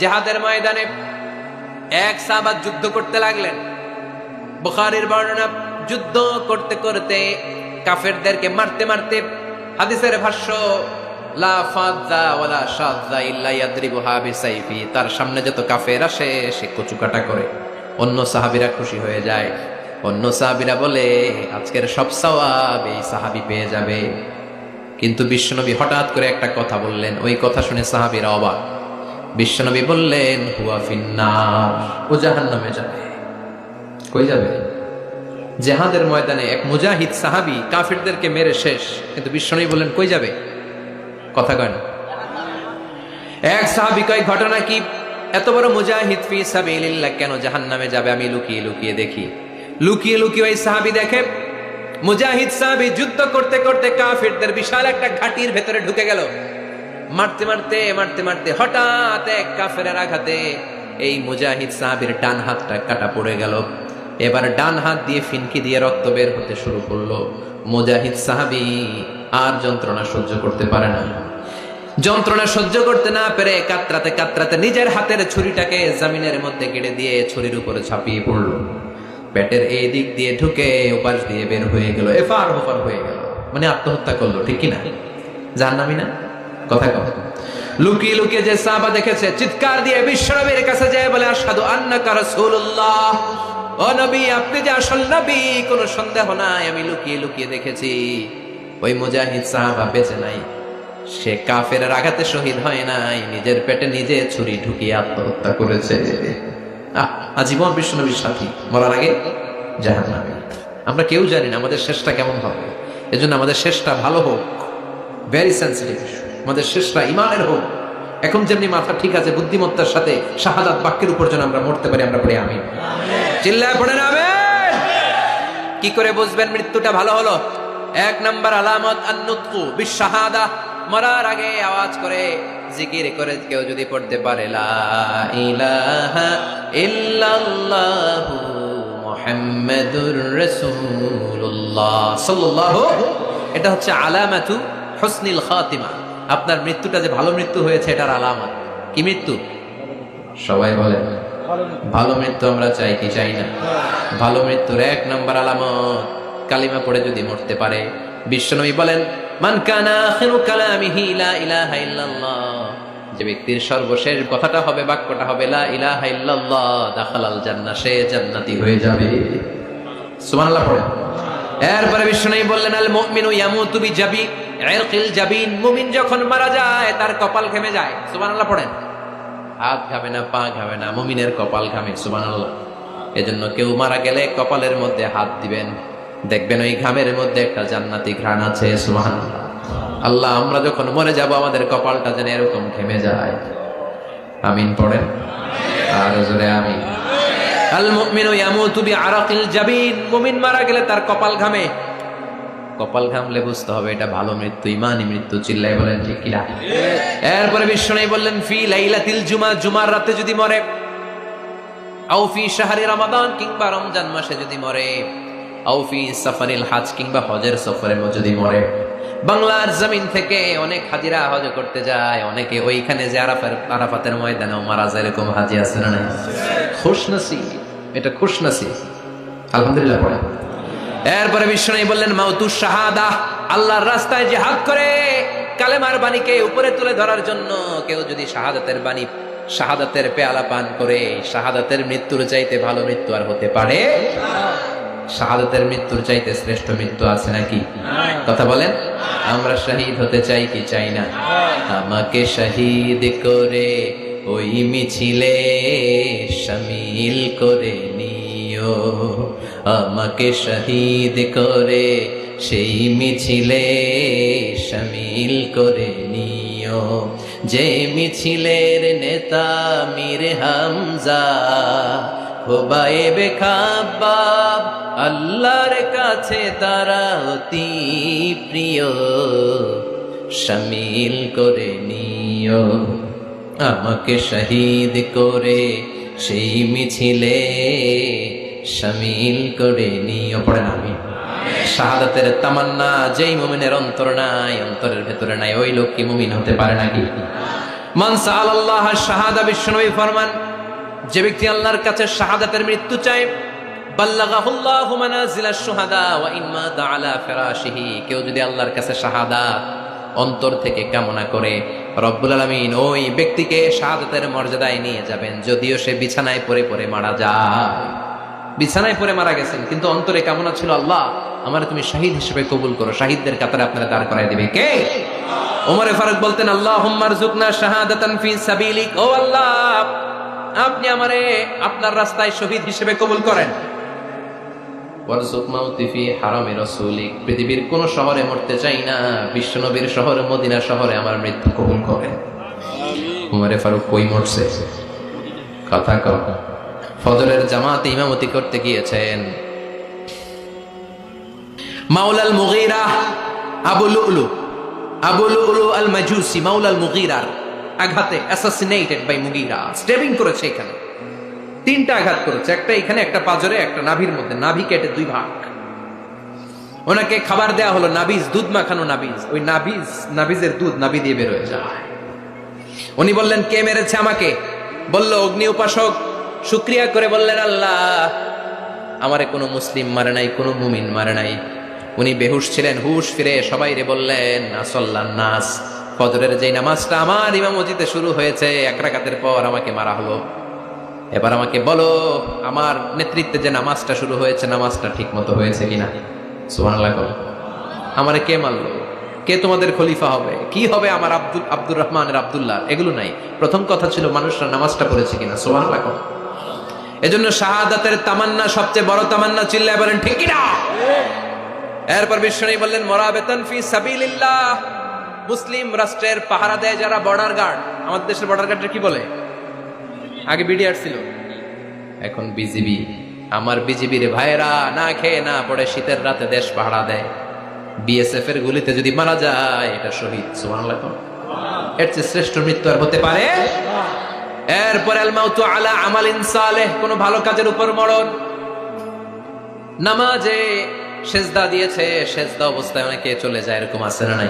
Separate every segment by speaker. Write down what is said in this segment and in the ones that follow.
Speaker 1: জিহাদের ময়দানে এক সাহাবা যুদ্ধ করতে লাগলেন। বুখারীর বর্ণনা, যুদ্ধ করতে করতে কাফেরদেরকে মারতে মারতে, হাদিসের ভাষ্য লা ফাযা ওয়ালা শাযা ইল্লা ইয়াদরিবুহা বিসাইফি, তার সামনে যত কাফের আসে সে কচুকাটা করে। অন্য সাহাবীরা খুশি হয়ে যায়, অন্য সাহাবীরা বলে আজকের সব সওয়াব এই সাহাবী পেয়ে যাবে। কিন্তু বিশ্বনবী হঠাৎ করে একটা কথা বললেন, ওই কথা শুনে সাহাবীরা অবাক। বিশ্বনবী বললেন হুয়া ফিন্নার, ও জাহান্নামে যাবে। কই যাবে? জিহাদের ময়দানে এক মুজাহিদ সাহাবী কাফিরদেরকে মেরে শেষ, কিন্তু বিশ্বনবী বললেন কই যাবে? কথা কয় না। এক সাহাবী কয় ঘটনা কি? এত বড় মুজাহিদ ফি সাবিলিল্লাহ কেন জাহান্নামে যাবে? আমি লুকিয়ে লুকিয়ে দেখি। লুকিয়ে লুকিয়ে ওই সাহাবী দেখে মুজাহিদ সাহাবী যুদ্ধ করতে করতে কাফিরদের বিশাল একটা ঘাটির ভেতরে ঢুকে গেল। মারতে মারতে মারতে মারতে হঠাৎ এক কাফেরের আঘাতে এই মুজাহিদ সাহাবীর ডান হাতটা কাটা পড়ে গেল। এবার ডান হাত দিয়ে ফিনকি দিয়ে রক্ত বের হতে শুরু করলো। মুজাহিদ সাহাবী আর যন্ত্রণা সহ্য করতে পারে না। যন্ত্রণা সহ্য করতে না পেরে কাতরাতে কাতরাতে নিজের হাতের ছুরিটাকে জমিনের মধ্যে কেটে দিয়ে ছুরির উপরে ছাপিয়ে পড়লো। পেটের এই দিক দিয়ে ঢুকে ওপাশ দিয়ে বের হয়ে গেল, এফার ওপার হয়ে গেল, মানে আত্মহত্যা করলো। ঠিক কিনা? জাহান্নামী না? কথা কথা লুকিয়ে লুকিয়ে যে সাহাবা দেখেছে চিৎকার দিয়ে বিশ্বনবীর কাছে যায় বলে আশহাদু আন্নাকা রাসূলুল্লাহ, ও নবী আপনি যে আসল নবী, কোনো সন্দেহ নাই, আমি লুকিয়ে লুকিয়ে দেখেছি। ওই মুজাহিদ সাহাবা বেঁচে নাই, সে কাফেরের আঘাতে শহীদ হয় নাই, নিজের পেটে নিজে ছুরি ঢুকিয়ে আত্মহত্যা করেছে। আজীবন বিশ্বনবীর সাথী, মরার আগে জাহান্নামী। আমরা কেউ জানি না আমাদের শেষটা কেমন হবে, এজন্য আমাদের শেষটা ভালো হোক। ভেরি সেন্সিটিভ, আমাদের শেষটা ইমানের হোক। এখন যেমনি মাথা ঠিক আছে, বুদ্ধিমত্তার সাথে শাহাদাত বাক্যের উপর যেন আমরা মরতে পারি, আমরা পড়ে আমিন। চিল্লায় পড়েন আমিন। কি করে বুঝবেন মৃত্যুটা ভালো হলো? এক নাম্বার আলামত আন-নুতকু বিশ-শাহাদা, মরার আগে আওয়াজ করে জিকির করে কেউ যদি পড়তে পারে লা ইলাহা ইল্লাল্লাহু মুহাম্মাদুর রাসূলুল্লাহ সাল্লাল্লাহু, এটা হচ্ছে আলামাতু হুসনিল খাতিমা। আপনার মৃত্যুটা যে ভালো মৃত্যু হয়েছে এটার আলামত। কি মৃত্যু? সবাই বলে ভালো মৃত্যু আমরা চাই কি চাই না? ভালো মৃত্যুর এক নাম্বার আলামত কালিমা পড়ে যদি মরতে পারে। বিশ্বনবী বলেন মান কানা আখিরু কালামিহি লা ইলাহা ইল্লাল্লাহ, যে ব্যক্তির সর্বশেষ কথাটা হবে, বাক্যটা হবে লা ইলাহা ইল্লাল্লাহ, দাখালাল জান্নাহ, সে জান্নাতি হয়ে যাবে। সুবহানাল্লাহ পড়েন। এরপরে বিশ্বনবী বললেন আল মুমিনু ইয়ামুতু বিজাবি ইরকিল জাবিন, মুমিন যখন মারা যায় তার কপাল ঘেমে যায়। সুবহানাল্লাহ পড়েন। হাত ঘামে না, পা ঘামে না, মুমিনের কপাল ঘামে। সুবহানাল্লাহ। এজন্য কেউ মারা গেলে কপালের মধ্যে হাত দিবেন, দেখবেন ওই ঘামের মধ্যে একটা জান্নাতি ঘ্রাণ আছে। সুবহানাল্লাহ। আল্লাহ আমরা যখন মরে যাব আমাদের কপালটা যেন এরকম ঘেমে যায়। আমিন পড়েন আর জোরে আমিন। আল মুমিনু ইয়ামুতু বিআরাকিল জাবিন, মুমিন মারা গেলে তার কপাল ঘামে। কপাল ঘামলে বুঝতে হবে এটা ভালো মৃত্যু, ইমানি মৃত্যু। চিল্লায় বলেন ঠিক কিনা? এরপরে বিশ্বনবী বললেন ফি লাইলাতিল জুমা, জুমার রাতে যদি মরে, আও ফি শাহরি রমাদান, কিংবা রমজান মাসে যদি মরে, আও ফি সাফারিল হজ, কিংবা হজের সফরে যদি মরে। বাংলার জমিন থেকে অনেক হাজিরা হজ করতে যায়, অনেকে ওইখানে যে আরাফাতের ময়দানেও মারা যায়, এরকম হাজি আছে না? খুশনসিব, এটা খুশনসিব। আলহামদুলিল্লাহ পড়ে। এরপরে বিশ্বনবী বললেন মাউতুশ শাহাদা, আল্লাহর রাস্তায় জিহাদ করে কালেমার বাণীকে উপরে তুলে ধরার জন্য কেউ যদি শাহাদাতের বাণী, শাহাদাতের পেয়ালা পান করে, শাহাদাতের মৃত্যুর চাইতে ভালো মৃত্যু আর হতে পারে? শাহাদাতের মৃত্যুর চাইতে শ্রেষ্ঠ মৃত্যু আছে নাকি? কথা বলেন। আমরা শহীদ হতে চাই কি চাই না? আমাকে শহীদ করে ওই মিছিলে শামিল করে নিও, আমাকে শহীদ করে সেই মিছিলে শামিল করে নিও, যে মিছিলের নেতা মীর হামজা, হুবাইবে খাব্বাব, আল্লাহর কাছে তারা অতি প্রিয়, শামিল করে নিও, আমাকে শহীদ করে সেই মিছিলে শামিল করে নিও। পড়েন আমিন। শাহাদাতের তামান্না যেই মুমিনের অন্তর নাই, অন্তরের ভেতরে নাই, ওই লোক কি মুমিন হতে পারে নাকি? মান সাআলাল্লাহ শাহাদা, বিশ্বনবী ফরমান, যে ব্যক্তি আল্লাহর কাছে শাহাদাতের মৃত্যু চায়, বাল্লাগাহুল্লাহু মানাজিলাশ শুহাদা ওয়া ইন মাতা আলা ফিরাশিহি, কেউ যদি আল্লাহর কাছে শাহাদাত অন্তর থেকে কামনা করে, রব্বুল আলামিন ওই ব্যক্তিকে শাহাদাতের মর্যাদায় নিয়ে যাবেন, যদিও সে বিছানায় পড়ে পড়ে মারা যায়। বিছানায় পড়ে মারা গেছেন, কিন্তু অন্তরে কামনা ছিল, আল্লাহ আমার তুমি শহীদ হিসেবে কবুল করো, শহীদদের কাতারে আপনারা দাঁড় করায় দিবে কে? ওমর ফারুক বলতেন, আল্লাহুম্মা রযুকনা শাহাদাতান ফি সাবিলিক, ও আল্লাহ আপনি আমারে আপনার রাস্তায় শহীদ হিসেবে কবুল করেন। ওয়ারযুক মাউতি ফি হারামি রাসূলিক, পৃথিবীর কোন শহরে মরতে চাই না, বিশ্বনবীর শহর মদিনা শহরে আমার মৃত্যু কবুল করেন। ওমর ফারুক কই মরছে? কথা কও। ফজরের জামাতে ইমামতি করতে গিয়েছেন, মাওলাল মুগীরা আবু লুলু আল মাজুসি মাওলাল মুগীরার আঘাতে অ্যাসাসিনেটেড বাই মুগীরা, স্টেবিং করেছে, এখানে 3টা আঘাত করেছে, একটা এখানে, একটা পাজরে, একটা নাভির মধ্যে, নাভি কেটে 2 ভাগ। ওনাকে খাবার দেয়া হলো নাবিজ, দুধ মাখানো নাবিজ, ওই নাবিজের দুধ নাভি দিয়ে বের হয়ে যায়। উনি বললেন, কে মেরেছে আমাকে? বলল, অগ্নি উপাসক। শুকরিয়া করে বললেন, আল্লাহ আমারে কোনো মুসলিম মারে নাই, কোনো মুমিন মারে নাই। উনি বেহুশ ছিলেন, হুশ ফিরে সবাই রে বললেন, আসল্লান নাস, ফজরের যেই নামাজটা আমার ইমামতিতে শুরু হয়েছে, 1 রাকাতের পর আমাকে মারা হলো। এবার আমাকে বলো, আমার নেতৃত্বে যে নামাজটা শুরু হয়েছে, নামাজটা ঠিক মতো হয়েছে কিনা? সুবহানাল্লাহ। আমারে কে মারলো? কে তোমাদের খলিফা হবে? কি হবে আমার আব্দুর রহমানের আব্দুল্লাহ? এগুলো নাই, প্রথম কথা ছিল মানুষরা নামাজটা পড়েছে কিনা। সুবহানাল্লাহ। এজন্য শাহাদাতের তামান্না সবচেয়ে বড় তামান্না, চিল্লায় বলেন ঠিক কিনা? এরপর বিশ্বনবী বললেন, মুরাবিতান ফি সাবিলিল্লাহ, মুসলিম রাষ্ট্রের পাহারা দেয় যারা, বর্ডার গার্ড। আমাদের দেশের বর্ডার গার্ডের কি বলে? আগে বিডিআর ছিল, এখন বিজিবি। আমার বিজিবির ভাইয়েরা না খেয়ে না পড়ে শীতের রাতে দেশ পাহারা দেয়। বিএসএফ এর গুলিতে যদি মারা যায়, এটা শহীদ। সুবহানাল্লাহ। এর চেয়ে শ্রেষ্ঠ মৃত্যু আর হতে পারে? এরপর আল মাউতু আলা আমালিন সালেহ, কোন ভালো কাজের উপর মরণ। নামাজে সেজদা দিয়েছে, সেজদা অবস্থায় অনেকে চলে যায়, এরকম আছে না নাই?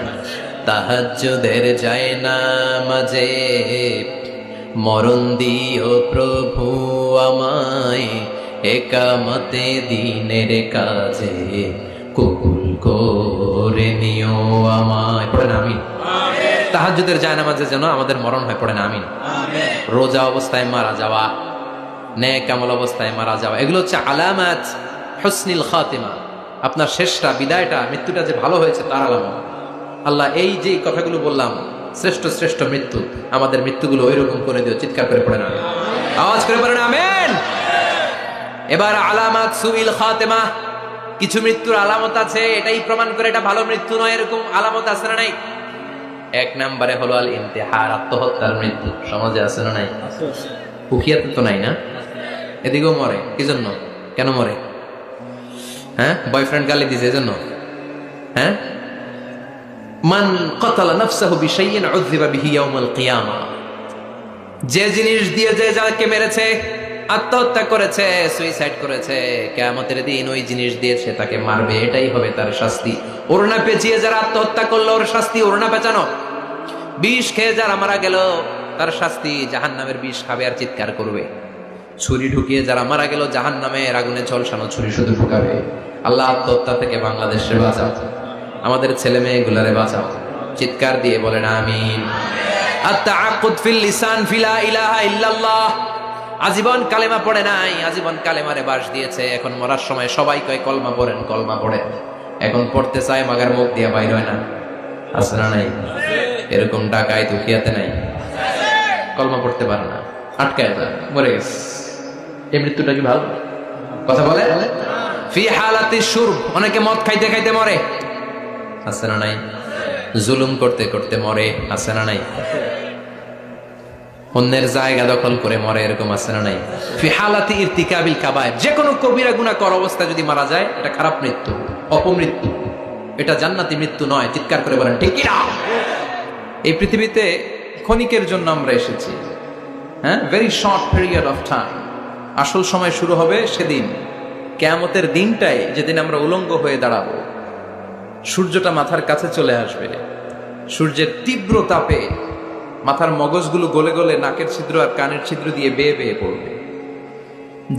Speaker 1: তাহাজ্জুদের যায় নামাজে মরণ দিও প্রভু আমায়, একামতে দিনের কাজে কবুল করে নিও আমায়। পড়েন আমিন। তাহাজ্জুদের যায় নামাজে যেন আমাদের মরণ হয়, পড়েন আমিন। রোজা অবস্থায় মারা যাওয়া, নেক আমল অবস্থায় মারা যাওয়া, এগুলো হচ্ছে আলামাত হুসনিল খাতিমা। আপনার শেষটা, বিদায়টা, মৃত্যুটা যে ভালো হয়েছে তার আলামত। আল্লাহ এই যে কথাগুলো বললাম, শ্রেষ্ঠ শ্রেষ্ঠ মৃত্যু, আমাদের মৃত্যুগুলো ওইরকম করে দিও। চিৎকার করে পড়েন আমিন, আওয়াজ করে পড়েন আমিন। এবার আলামাত সুইল খাতিমা, কিছু মৃত্যুর আলামত আছে, এটাই প্রমাণ করে এটা ভালো মৃত্যু নয়, এরকম আলামত আছে না নাই? 1 নম্বরে হলো আল ইন্তিহার, আত্মহত্যার মৃত্যু। সমাজে আছে না নাই? হুকিয়াতে তো নাই না? এদিকেও মরে, কি জন্য? কেন মরে? হ্যাঁ, বয়ফ্রেন্ড গালি দিছে এজন্য? হ্যাঁ, মান ক্বাতালা নাফসাহু বিশাইইন উযযিবা বিহি ইয়াউমাল কিয়ামা, যে জিনিস দিয়ে যে যাকে মেরেছে, আত্মহত্যা করেছে, সুইসাইড করেছে, কিয়ামতের দিন ওই জিনিস দিয়েছে তাকে মারবে, এটাই হবে তার শাস্তি। ওড়না পেঁচিয়ে যারা আত্মহত্যা করলো, ওর শাস্তি ওড়না পেঁচানো। বিষ খেয়ে যারা মারা গেল, তার শাস্তি জাহান্নামের বিষ খাবে আর চিৎকার করবে। ছুরি ঢুকিয়ে যারা মারা গেল, জাহান্নামের আগুনে ঝলসানো ছুরি শুধু ঢুকাবে। আল্লাহ আত্মহত্যা থেকে বাংলাদেশে বাঁচাও, আমাদের ছেলে মেয়েগুলারে বাঁচাও। চিৎকার দিয়ে বলেন আমিন। আত-তাআক্কুদ ফিল লিসান ফিলা ইলাহা ইল্লাল্লাহ, আজীবন কালেমা পড়ে নাই, আজীবন কালেমারে বাস দিয়েছে, এখন মরার সময় সবাই কয় কলমা পড়েন, কলমা পড়েন। এখন পড়তে চায়, মাগার মুখ দিয়া বাইর হয় না। আছে না নাই? এরকম ডাকায় দুখিয়াতে নাই, কলমা পড়তে পারে না, আটকায় যায়, মরে গেছে। এই মৃত্যুটা কি ভালো কথা বলে? ফি হালাতি শুরব, অনেকে মদ খাইতে খাইতে মরে। আছে না নাই? জুলুম করতে করতে মরে। আছে না নাই? অন্যের জায়গা দখল করে মরে, এরকম আছে না নাই? ফি হালাতি ইরতিকাবিল কাবায়ের, যে কোনো কবিরা গুনাহ করা অবস্থায় যদি মারা যায়, এটা খারাপ মৃত্যু, অপমৃত্যু, এটা জান্নাতি মৃত্যু নয়। চিৎকার করে বলেন ঠিক কি না? এই পৃথিবীতে ক্ষণিকের জন্য আমরা এসেছি, হ্যাঁ, very short period of time. আসল সময় শুরু হবে সেদিন, কিয়ামতের দিনটাই, যেদিন আমরা উলঙ্গ হয়ে দাঁড়াবো। সূর্যটা মাথার কাছে চলে আসবে, সূর্যের তীব্র তাপে মাথার মগজগুলো গলে গলে নাকের ছিদ্র আর কানের ছিদ্র দিয়ে বেয়ে বেয়ে পড়বে।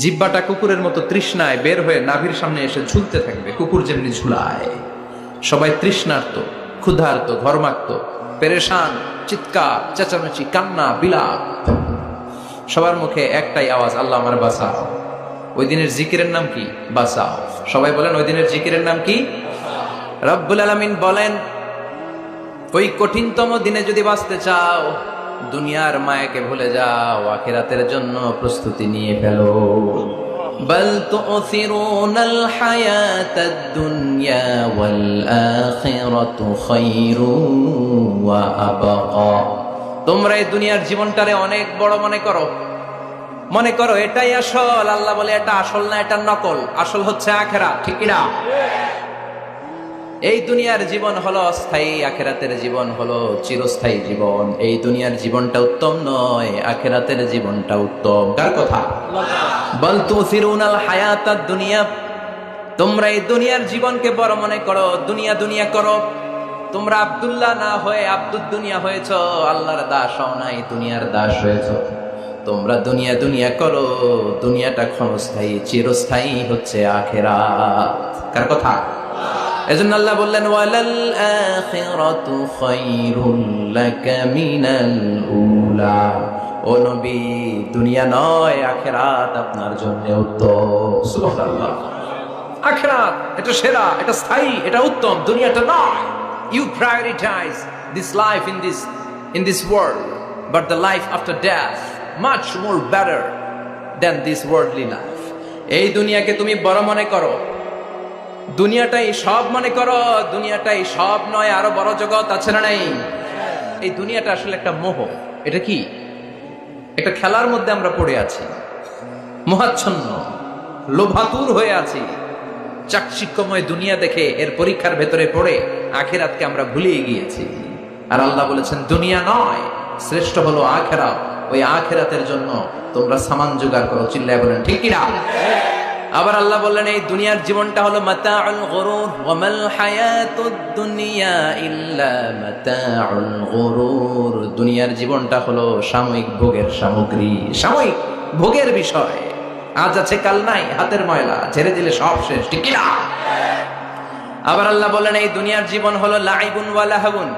Speaker 1: জিব্বাটা কুকুরের মতো তৃষ্ণায় বের হয়ে নাভির সামনে এসে ঝুলতে থাকবে, কুকুর যেমনি ঝুলায়। সবাই তৃষ্ণার্ত, ক্ষুধার্ত, ঘর্মাক্ত, পেরেশান, চিৎকার, চেঁচামেচি, কান্না, বিলাপ। সবার মুখে একটাই আওয়াজ, আল্লাহ আমার বাঁচাও। ওই দিনের জিকিরের নাম কি? বাঁচাও। সবাই বলেন ওই দিনের জিকিরের নাম কি? রব্বুল আলামিন বলেন, ওই কঠিনতম দিনে যদি বাঁচতে চাও, দুনিয়ার মায়াকে ভুলে যাও, আখিরাতের জন্য প্রস্তুতি নিয়ে ফেলো। বাল তু'থিরুনাল হায়াতাদ দুনিয়া ওয়াল আখিরাতু খায়রুন ওয়া আবকা। তোমরা এই দুনিয়ার জীবনটারে অনেক বড় মনে করো এটাই আসল। আল্লাহ বলে এটা আসল না, এটা নকল। আসল হচ্ছে আখিরাত, ঠিক কি না? এই দুনিয়ার জীবন হলো অস্থায়ী, আখিরাতের জীবন হলো চিরস্থায়ী জীবন। এই দুনিয়ার জীবনটা উত্তম নয়, আখিরাতের জীবনটা উত্তম। কার কথা? বাল তুসিরুনাল হায়াতাদ দুনিয়া। তোমরা এই দুনিয়ার জীবনকে বড় মনে করো, দুনিয়া করো। তোমরা আব্দুল্লাহ না হয়ে আব্দুদ দুনিয়া হয়েছো, আল্লাহর দাস হও নাই, দুনিয়ার দাস হয়েছো। তোমরা দুনিয়া করো, দুনিয়াটা ক্ষণস্থায়ী, চিরস্থায়ী হচ্ছে আখিরাত। কার কথা? এজন্য আল্লাহ বললেন, ওয়ালাল আখিরাতু খায়রুল লাকা মিনাল উলা। ও নবী, দুনিয়া নয়, আখিরাত আপনার জন্য উত্তম। সুবহানাল্লাহ। আখিরাত এটা সেরা, এটা স্থায়ী, এটা উত্তম, দুনিয়াটা নয়। You prioritize this life in this world, but the life after death much more better than this worldly life. এই দুনিয়াকে তুমি বড় মনে করো, দুনিয়াটাই সব মনে করো। দুনিয়াটাই সব নয়, আরো বড় জগৎ আছে না নাই? এই দুনিয়াটা আসলে একটা মোহ। এটা কি? একটা খেলার মধ্যে আমরা পড়ে আছি, মোহাচ্ছন্ন, লোভাতুর হয়ে আছি। চাকচিক্যময় দুনিয়া দেখে এর পরীক্ষার ভেতরে পড়ে আখিরাতকে আমরা ভুলিয়ে গিয়েছি। আর আল্লাহ বলেছেন দুনিয়া নয়, শ্রেষ্ঠ হলো আখিরাত। ওই আখিরাতের জন্য তোমরা সামান জোগাড় করো। চিল্লায় বলেন ঠিক কি না? আবার আল্লাহ বললেন, এই দুনিয়ার জীবনটা হলো মাতাউল গুরুর, ওয়া মাল হায়াতুদ দুনিয়া ইল্লা মাতাউল গুরুর। দুনিয়ার জীবনটা হলো সাময়িক ভোগের সামগ্রী, সাময়িক ভোগের বিষয়। আজ আছে কাল নাই, হাতের ময়লা, ঝেড়ে দিলে সব শেষ, ঠিক কি না? আবার আল্লাহ বললেন, এই দুনিয়ার জীবন হলো লাইবুন ওয়া লাহবুন,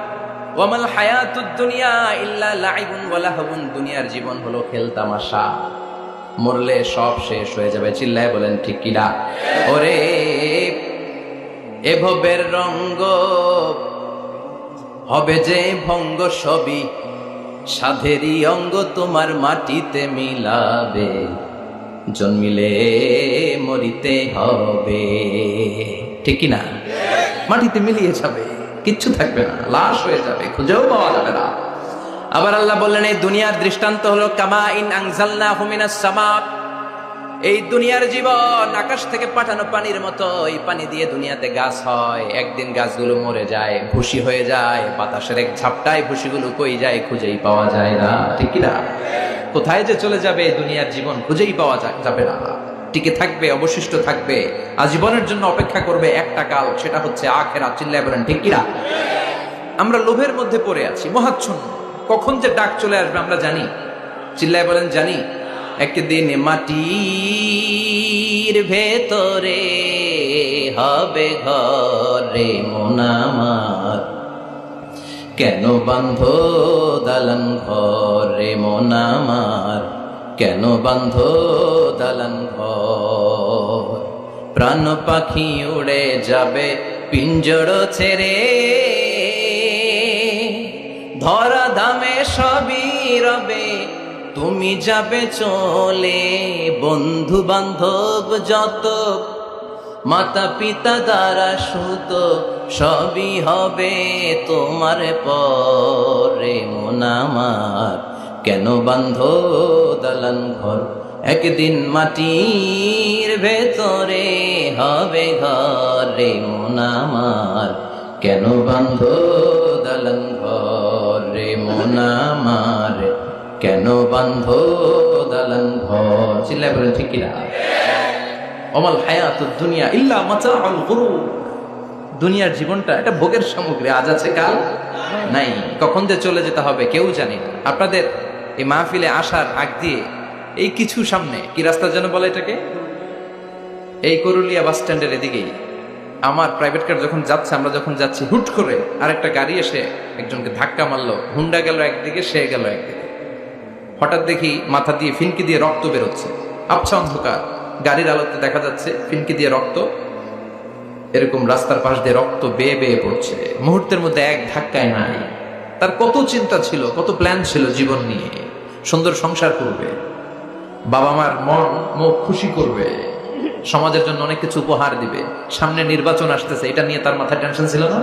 Speaker 1: ওয়া মাল হায়াতুদ দুনিয়া ইল্লা লাইবুন ওয়া লাহবুন। দুনিয়ার জীবন হলো খেল তামাশা, মরলে সব শেষ হয়ে যাবে। চিল্লায় বলেন ঠিক কি না? ওরে এভবের রঙ্গ হবে যে ভঙ্গ, সবই সাধেরই অঙ্গ তোমার মাটিতে মিলাবে, জন্মিলে মরিতে হবে। ঠিক কি না? মাটিতে মিলিয়ে যাবে, কিচ্ছু থাকবে না, লাশ হয়ে যাবে, খুঁজেও পাওয়া যাবে না। আবার আল্লাহ বললেন, এই দুনিয়ার দৃষ্টান্ত হলো কামা ইন আনজালনাহু মিনাস সামা। এই দুনিয়ার জীবন আকাশ থেকে পাঠানো পানির মতো। এই পানি দিয়ে দুনিয়াতে গাছ হয়, একদিন গাছগুলো মরে যায়, ভুসি হয়ে যায়। বাতাসের এক ঝাপটায় ভুসিগুলো কই যায়, খুঁজেই পাওয়া যায় না, ঠিক কি না? কোথায় যে চলে যাবে দুনিয়ার জীবন, খুঁজেই পাওয়া যাবে না। টিকে থাকবে, অবশিষ্ট থাকবে, আজীবনের জন্য অপেক্ষা করবে একটা কাল, সেটা হচ্ছে আখিরাত। চিল্লায় বলেন ঠিক কি না? আমরা লোভের মধ্যে পড়ে আছি, মোহাচ্ছন্ন। কখন যে ডাক চলে আসবে আমরা জানি। চিল্লায় বলেন জানি। একদিন মাটির ভেতরে হবে ঘরে মন আমার, কেন বান্ধ দালান ঘরে মন আমার, কেন বান্ধ দালান ঘর। প্রাণ পাখি উড়ে যাবে পিঞ্জর ছেড়ে, ধরা ধামে সবই রবে, তুমি যাবে চলে। বন্ধু বান্ধব যত, মাতা পিতা দ্বারা সুত, সবই হবে তোমার পরে মন আমার, কেন বান্ধ দালান ঘর। একদিন মাটির ভেতরে হবে ঘরে মন আমার, কেন বান্ধ দালান ঘরে মন আমার, কেন বান্ধ দালান ঘর। চিল্লায় বলেন ঠিক কিনা? ওমাল হায়াতুদ দুনিয়া ইল্লা মাতাউল গুরুর। দুনিয়ার জীবনটা এটা ভোগের সামগ্রী, আজ আছে কাল নাই, কখন যে চলে যেতে হবে কেউ জানে না। আপনাদের এই মাহফিলে আসার আগ দিয়ে এই কিছু সামনে কি রাস্তা যেন বলে এটাকে, এই করুলিয়া বাস স্ট্যান্ডের এদিকেই আমার প্রাইভেট কার যখন যাচ্ছে, আমরা যখন যাচ্ছি, হুট করে আরেকটা গাড়ি এসে একজনকে ধাক্কা মারলো। হুন্ডা গেল একদিকে, সে গেল একদিকে। হঠাৎ দেখি মাথা দিয়ে ফিনকি দিয়ে রক্ত বেরোচ্ছে, আবছা অন্ধকার, গাড়ির আলোতে দেখা যাচ্ছে ফিনকি দিয়ে রক্ত, এরকম রাস্তার পাশ দিয়ে রক্ত বেয়ে বেয়ে পড়ছে। মুহূর্তের মধ্যে এক ধাক্কায় নাই। তার কত চিন্তা ছিল, কত প্ল্যান ছিল জীবন নিয়ে, সুন্দর সংসার করবে, বাবা মার মুখ খুশি করবে, সমাজের জন্য অনেক কিছু উপহার দিবে, সামনে নির্বাচন আসতেছে, এটা নিয়ে তার মাথায় টেনশন ছিল না?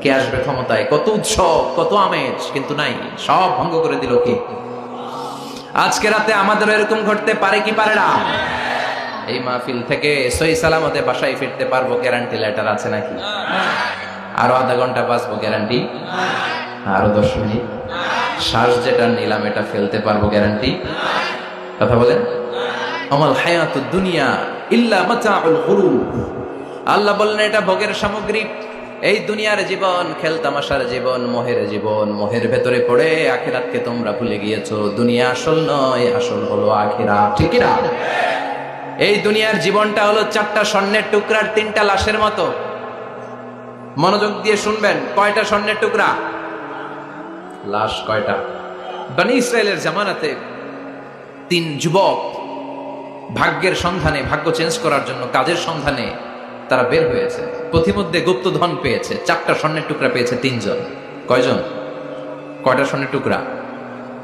Speaker 1: কে আসবে ক্ষমতায়, কত উৎসব, কত আমেজ, কিন্তু নাই, সব ভঙ্গ করে দিল কে? আজকে রাতে আমাদের এরকম ঘটতে পারে কি পারে না? এই মাহফিল থেকে সহি সালামতে বাসায় ফিরতে পারবো, গ্যারান্টি লেটার আছে নাকি? আরো আধা ঘন্টা বাঁচবো, গ্যারান্টি? আরো 10 মিনিট শ্বাস যেটা নিলাম এটা ফেলতে পারবো, গ্যারান্টি? কথা বলেন। আমাল হায়াতুদ দুনিয়া ইল্লা মাতাউল গুরুর। আল্লাহ বললেন এটা ভোগের সামগ্রী। এই দুনিয়ার জীবন খেলতামাশার জীবন, মোহের জীবন, মোহের ভেতরে পড়ে আখিরাতকে তোমরা ভুলে গিয়েছো। দুনিয়া আসল নয়, আসল হলো আখিরাত, ঠিক না? এই দুনিয়ার জীবনটা হলো 4টা স্বর্ণের টুকরার 3টা লাশের মতো। মনোযোগ দিয়ে শুনবেন, কয়টা স্বর্ণের টুকরা? লাশ কয়টা? বনি ইসরায়েলের জামানাতে 3 যুবক ভাগ্যের সন্ধানে, ভাগ্য চেঞ্জ করার জন্য, কাজের সন্ধানে তারা বের হয়েছে। পথিমধ্যে গুপ্তধন পেয়েছে, 4টা স্বর্ণের টুকরা পেয়েছে 3 জন। কয়জন? কয়টা স্বর্ণের টুকরা?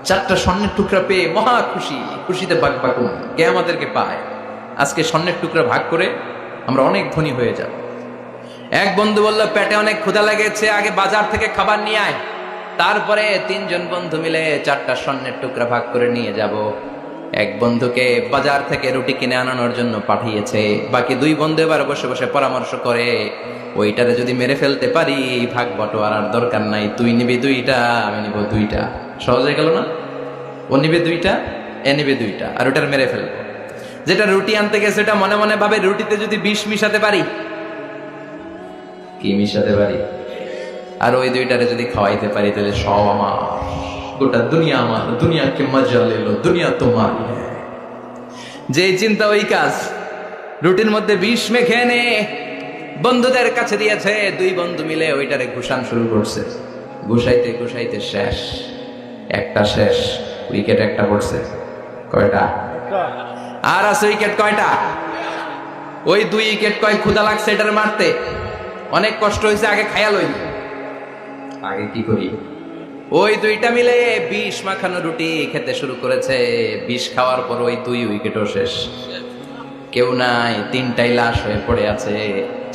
Speaker 1: 4টা স্বর্ণের টুকরা পেয়ে মহা খুশি, খুশিতে বাকবাকুম। কে আমাদেরকে পায়? আজকে স্বর্ণের টুকরা ভাগ করে আমরা অনেক ধনী হয়ে যাব। এক বন্ধু বলল, পেটে অনেক ক্ষুধা লেগেছে, আগে বাজার থেকে খাবার নিয়ে আয়, তারপরে 3 জন বন্ধু মিলে 4টা স্বর্ণের টুকরা ভাগ করে নিয়ে যাব। এক বন্ধুকে বাজার থেকে রুটি কিনে আনানোর জন্য পাঠিয়েছে। বাকি 2 বন্ধু এবার বসে বসে পরামর্শ করে, ওইটারে যদি মেরে ফেলতে পারি ভাগ বটোয়ারার দরকার নাই, তুই নিবি 2টা, আমি নিব 2টা। সহজ হয়ে গেল না? ও নিবে 2টা, এ নিবে 2টা, আর ওটার মেরে ফেলবো। যেটা রুটি আনতে গেছে ওটা মনে মনে ভাবে, রুটিতে যদি বিষ মিশাতে পারি। কি মিশাতে পারি? আর ওই 2টারে যদি খাওয়াইতে পারি, তাহলে সব আমার, গোটা দুনিয়া আমার, দুনিয়াকে মজা লেলো, দুনিয়া তোমার। যে চিন্তা ওই কাজ। রুটির মধ্যে বিষ মেখে এনে বন্ধুদের কাছে দিয়েছে। 2 বন্ধু মিলে ওইটারে ঘুষান শুরু করছে। ঘুষাইতে ঘুষাইতে শেষ, একটা শেষ, উইকেট একটা পড়ছে। কয়টা? আর আছে উইকেট কয়টা? ওই 2 উইকেট কয় ক্ষুধা লাগছে এটার মারতে, অনেক কষ্ট হয়েছে, আগে খায়া লই। আগে কি করি? ওই 2টা মিলে বিষ মাখানো রুটি খেতে শুরু করেছে। বিষ খাওয়ার পর ওই 2 উইকেটও শেষ, কেউ নাই, 3টাই লাশ হয়ে পড়ে আছে,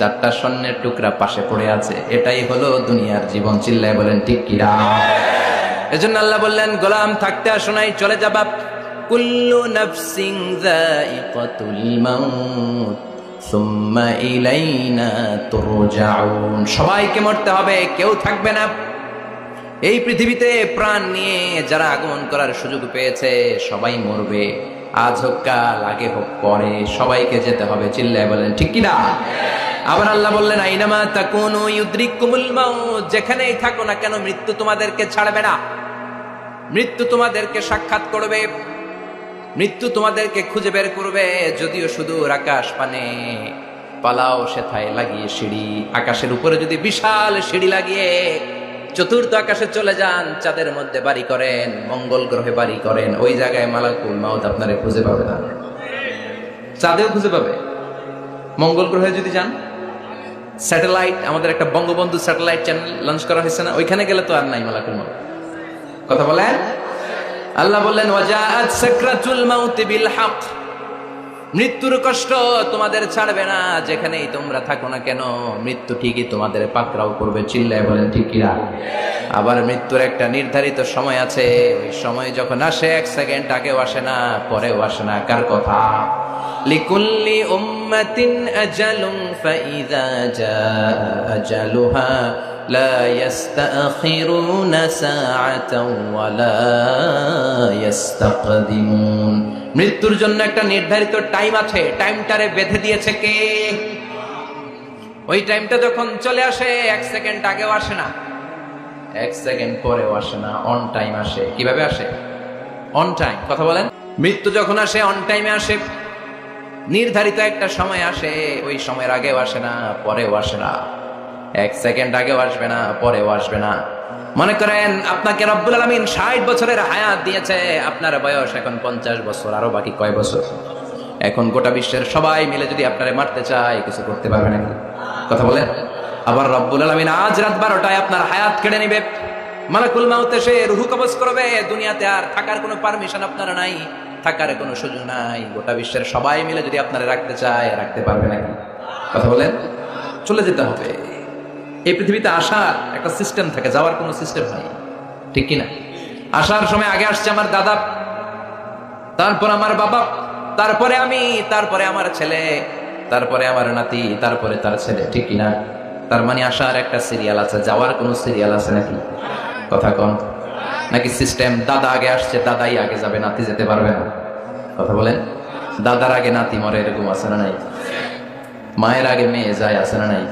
Speaker 1: 4টা স্বর্ণের টুকরা পাশে পড়ে আছে। এটাই হলো দুনিয়ার জীবন। চিল্লায় বলেন ঠিক কিনা? এজন্য আল্লাহ বললেন, গোলাম থাকতে আসো নাই, চলে যাবা। কুল্লু নাফসিন যায়িকাতুল মাউত সুম্মা ইলাইনা তুরজাউন। সবাইকে মরতে হবে, কেউ থাকবে না। এই পৃথিবীতে প্রাণ নিয়ে যারা আগমন করার সুযোগ পেয়েছে সবাই মরবে। আজ হোক কাল, আগে হোক পরে, সবাইকে যেতে হবে। চিল্লায় বলেন ঠিক কিনা? আবার আল্লাহ বললেন, আইনামা তাকুনু ইউদরিকুমুল মাউত। যেখানেই থাকো না কেন, মৃত্যু তোমাদেরকে ছাড়বে না। মৃত্যু তোমাদেরকে সাক্ষাৎ করবে, মৃত্যু তোমাদেরকে খুঁজে বের করবে। যদিও সুদূর আকাশ পানে, পালাও সেথায় লাগিয়ে সিঁড়ি। আকাশের উপরে যদি বিশাল সিঁড়ি লাগিয়ে চতুর্থ আকাশে চলে যান, চাঁদের মধ্যে বাড়ি করেন, মঙ্গল গ্রহে বাড়ি করেন, ওই জায়গায় মালাকুল মাউত আপনারে খুঁজে পাবে না। চাঁদেও খুঁজে পাবে। মঙ্গল গ্রহে যদি যান, স্যাটেলাইট, আমাদের একটা বঙ্গবন্ধু স্যাটেলাইট চ্যানেল লঞ্চ করা হয়েছে না, ওইখানে গেলে তো আর নাই মালাকুল মাউত। কথা বলেন। আল্লাহ বললেন, ওয়াজাআত সাকরাতুল মাউত বিল হক। মৃত্যুর কষ্ট তোমাদের ছাড়বে না, যেখানেই তোমরা থাকো না কেন, মৃত্যু ঠিকই তোমাদের পাকড়াও করবে। চিল্লায় বলেন ঠিক কিনা? আবার মৃত্যুর একটা নির্ধারিত সময় আছে। ওই সময় যখন আসে, 1 সেকেন্ড আগেও আসে না, পরেও আসে না। কার কথা? লিকুল্লি উম্মাতিন আজালুন ফাইযা জাআ আজালুহা লা ইস্তাখিরুনা সাআতাও ওয়া লা ইস্তাকদিমুন। মৃত্যুর জন্য একটা নির্ধারিত টাইম আছে, টাইমটারে বেঁধে দিয়েছে কে? ওই টাইমটা যখন চলে আসে, 1 সেকেন্ড আগেও আসে না। এক সেকেন্ড পরেও আসে না, অন টাইম আসে। কিভাবে আসে? On time. কথা বলেন। মৃত্যু যখন আসে অন টাইমে আসে, নির্ধারিত একটা সময় আসে, ওই সময়ের আগেও আসে না, পরেও আসে না। এক সেকেন্ড আগেও আসবে না, পরেও আসবে না। মনে করেন আপনাকে রব্বুল আলামিন 60 বছরের হায়াত দিয়েছে, আপনার বয়স এখন 50 বছর, আরো বাকি কয় বছর? এখন গোটা বিশ্বের সবাই মিলে যদি আপনারে মারতে চায়, কিছু করতে পারবে নাকি? কথা বলেন। আবার রব্বুল আলামিন আজ রাত 12টায় আপনার হায়াত কেড়ে নেবে। মালাকুল মাউত এসে রূহ কবজ করবে। দুনিয়াতে আর থাকার কোনো পারমিশন আপনার নাই, থাকার কোনো সুযোগ নাই। গোটা বিশ্বের সবাই মিলে যদি আপনারা রাখতে চায়, রাখতে পারবে নাকি? কথা বলেন। চলে যেতে হবে। এই পৃথিবীতে আসার একটা সিস্টেম থাকে, যাওয়ার কোনো সিস্টেম নাই, ঠিক কিনা? আসার সময় আগে আসছে আমার দাদা, তারপর আমার বাবা, তারপরে আমি, তারপরে আমার ছেলে, তারপরে আমার নাতি, তারপরে তার ছেলে, ঠিক কিনা? তার মানে আসার একটা সিরিয়াল আছে, যাওয়ার কোনো সিরিয়াল আছে নাকি? কথা কন। নাকি সিস্টেম দাদা আগে আসছে, দাদাই আগে যাবে, নাতি যেতে পারবে না? কথা বলেন। দাদার আগে নাতি মরে, এরকম আছে না নাই? মায়ের আগে মেয়ে যায়, আছে না নাই?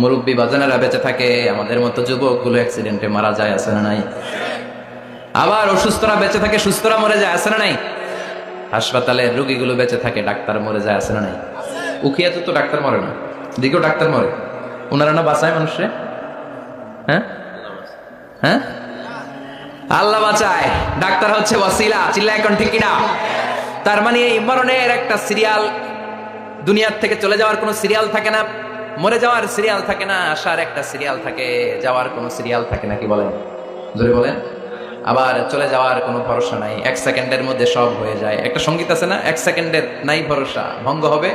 Speaker 1: মুরব্বী বাজানেরা বেঁচে থাকে, আমাদের মতো যুবকগুলো অ্যাক্সিডেন্টে মারা যায়, আছে না নাই? আবার অসুস্থরা বেঁচে থাকে, সুস্থরা মরে যায়, আছে না নাই? হাসপাতালের রোগীগুলো বেঁচে থাকে, ডাক্তার মরে যায়, আছে না নাই? উখিয়াতে তো ডাক্তার মরে না, দিকেও ডাক্তার মরে। ওনারা না বাঁচায় মানুষে? হ্যাঁ হ্যাঁ, আল্লাহ বাঁচায়, ডাক্তার হচ্ছে ওয়াসিলা। চিল্লা এখন, ঠিক কিনা? তার মানে এই মরণের একটা সিরিয়াল, দুনিয়ার থেকে চলে যাওয়ার কোনো সিরিয়াল থাকে না, মরে যাওয়ার সিরিয়াল থাকে না, আসার একটা সিরিয়াল থাকে, যাওয়ার কোনো সিরিয়াল থাকে নাকি? বলেন, জোরে বলেন। আবার চলে যাওয়ার কোনো ভরসা নাই, এক সেকেন্ডের মধ্যে সব হয়ে যায়। একটা সঙ্গীত আছে না, এক সেকেন্ডের নাই ভরসা, ভঙ্গ হবে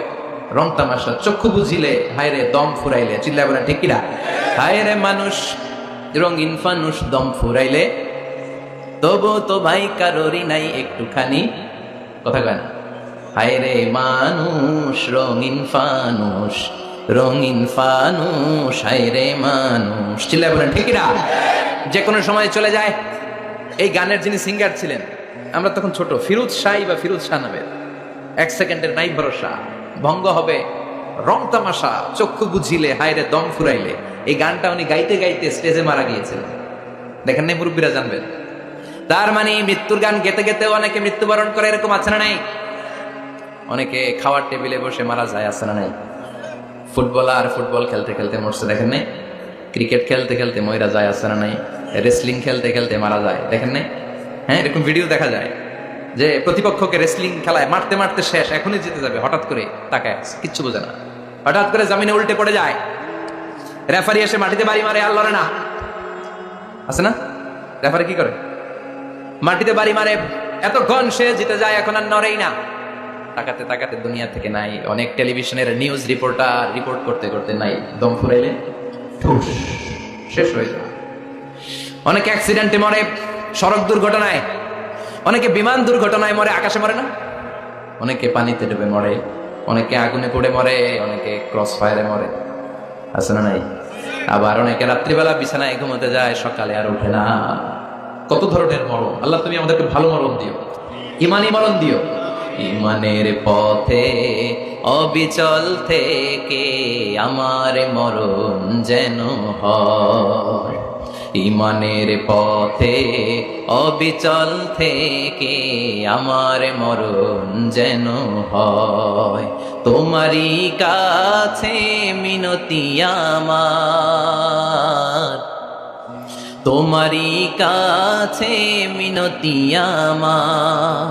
Speaker 1: রং তামাশা, চক্ষু বুঝিলে হায়রে দম ফুরাইলে। চিল্লা বলেন, ঠিক কিনা? হায়রে মানুষ রঙিন ফানুষ, দম ফুরাইলে তবু তো ভাই কারোরই নাই একটুখানি। কথা কয় না? হায়রে মানুষ রঙিন ফানুষ, রঙিন ফানুষ, হায়রে মানুষ। চিল্লা বলেন, ঠিক কিনা? যে কোনো সময় চলে যায়। এই গানের যিনি সিঙ্গার ছিলেন, আমরা তখন ছোট, ফিরোজ শাহ বা ফিরোজ শাহ নামের, এক সেকেন্ডের নাই ভরসা, ভঙ্গ হবে রং তামাশা, চক্ষু বুঝিলে হায়রে দম ফুরাইলে। এই গানটা উনি গাইতে গাইতে স্টেজে মারা গিয়েছিলেন। দেখেন নাই? মুরব্বীরা জানবেন। তার মানে মৃত্যুর গান গেতে গেতে অনেকে মৃত্যুবরণ করে, এরকম আছে না নাই? অনেকে খাওয়ার টেবিলে বসে মারা যায়, আছে না নাই? ফুটবলার ফুটবল খেলতে খেলতে মরছে, দেখেন নাই? ক্রিকেট খেলতে খেলতে মইরা যায়, আছে না নাই? রেসলিং খেলতে খেলতে মারা যায়, দেখেন নাই? হ্যাঁ, এরকম ভিডিও দেখা যায় যে প্রতিপক্ষকে রেসলিং খেলায় মারতে মারতে শেষ, এখনই জিতে যাবে, হঠাৎ করে তাকায় কিচ্ছু বোঝে না, হঠাৎ করে জামিনে উল্টে পড়ে যায়, রেফারি এসে মাটিতে বাড়ি মারে, আর লড়ে না, আছে না? রেফারি কি করে? মাটিতে বাড়ি মারে, এতক্ষণ সে জিতে যায়, এখন আর নড়েই না। তাকাতে তাকাতে দুনিয়া থেকে নাই। অনেক টেলিভিশনের নিউজ রিপোর্টার রিপোর্ট করতে করতে নাই, দম ফুরাইলে ঠুস শেষ হয়ে যায়। অনেকে অ্যাক্সিডেন্টে মরে, সড়ক দুর্ঘটনায়, অনেকে বিমান দুর্ঘটনায় মরে, আকাশে মরে না? অনেকে পানিতে ডুবে মরে, অনেকে আগুনে পড়ে মরে, অনেকে ক্রস ফায়ারে মরে, আছে না নাই? আবার অনেকে রাত্রিবেলা বিছানায় ঘুমোতে যায়, সকালে আর ওঠে না। কত ধরনের মরণ! আল্লাহ তুমি আমাদেরকে ভালো মরণ দিও, ইমানি মরণ দিও। ইমানের পথে অবিচল থেকে আমার মরণ যেন হয়, ইমানের পথে অবিচল থেকে আমার মরণ যেন হয়। তোমারই কাছে মিনতি আমার, তোমারই কাছে মিনতি আমার,